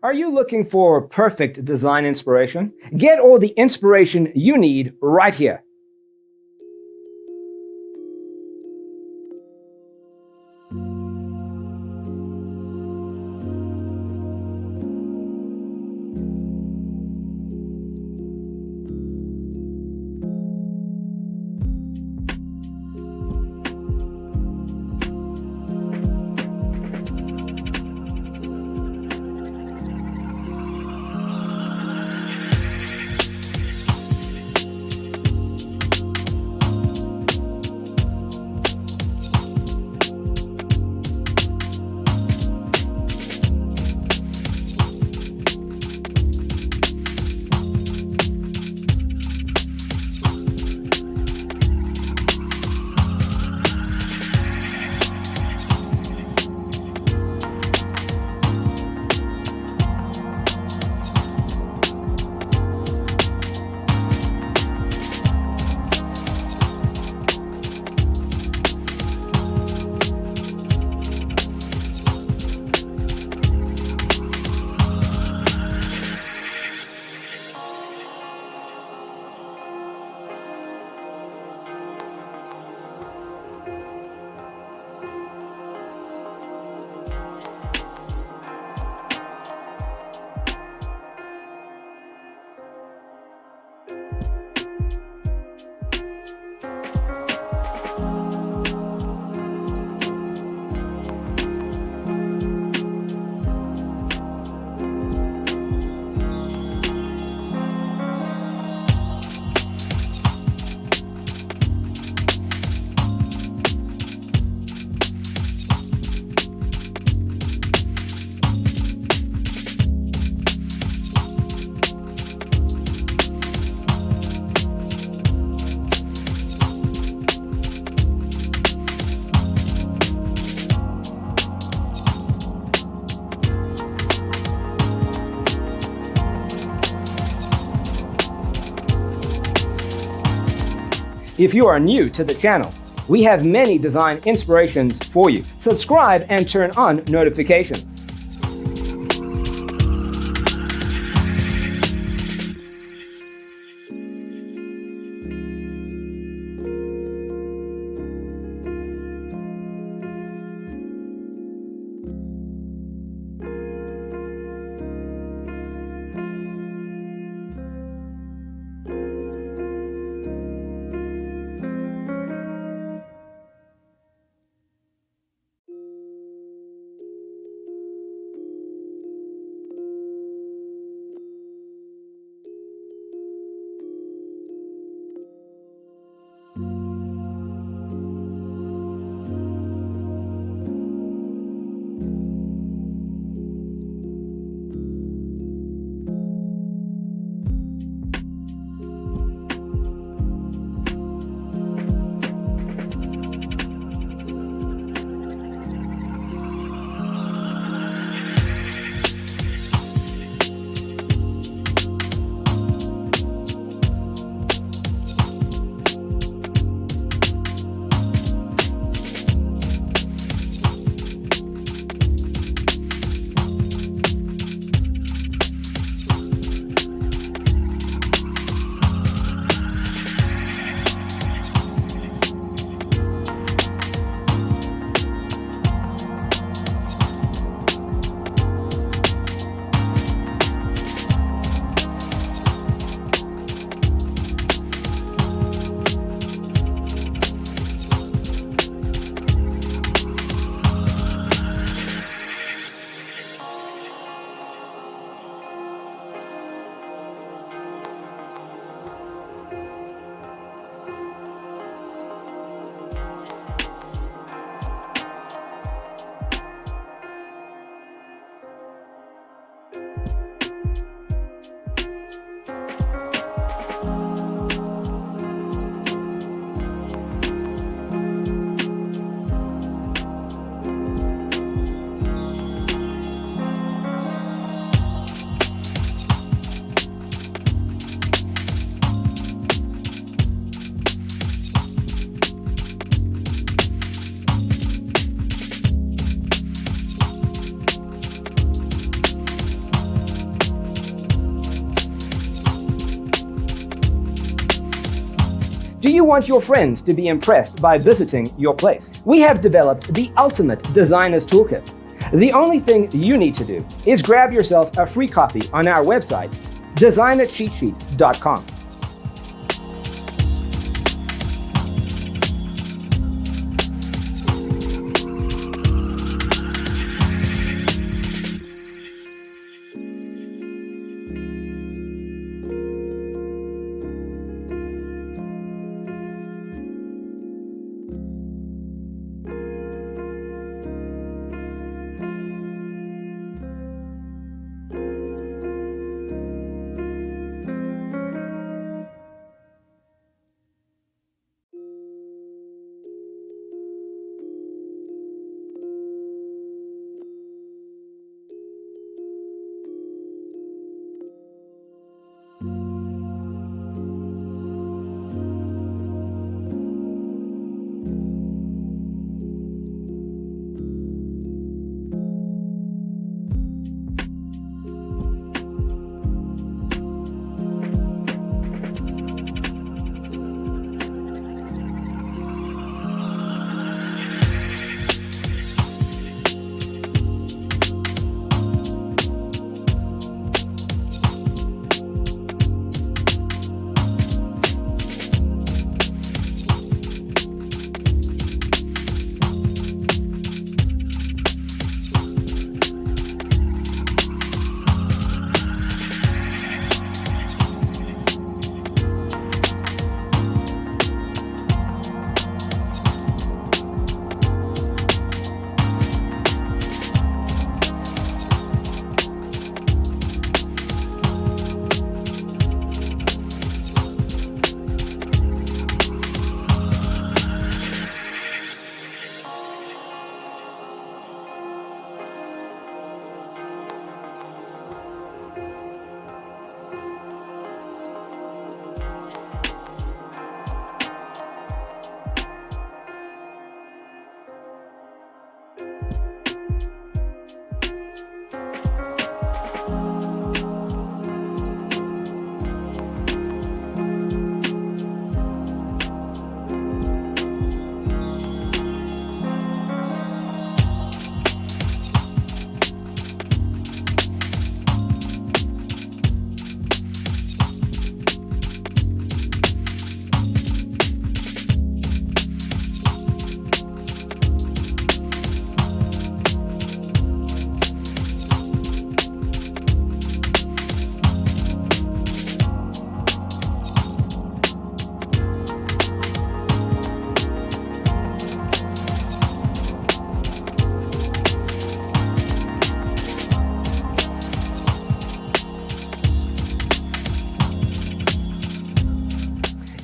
Are you looking for perfect design inspiration? Get all the inspiration you need right here. If you are new to the channel, we have many design inspirations for you. Subscribe and turn on notifications. Do you want your friends to be impressed by visiting your place? We have developed the ultimate designer's toolkit. The only thing you need to do is grab yourself a free copy on our website, designercheatsheet.com.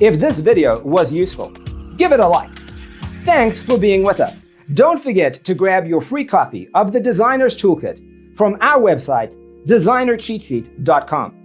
If this video was useful, give it a like. Thanks for being with us. Don't forget to grab your free copy of the Designer's Toolkit from our website, designercheatsheet.com.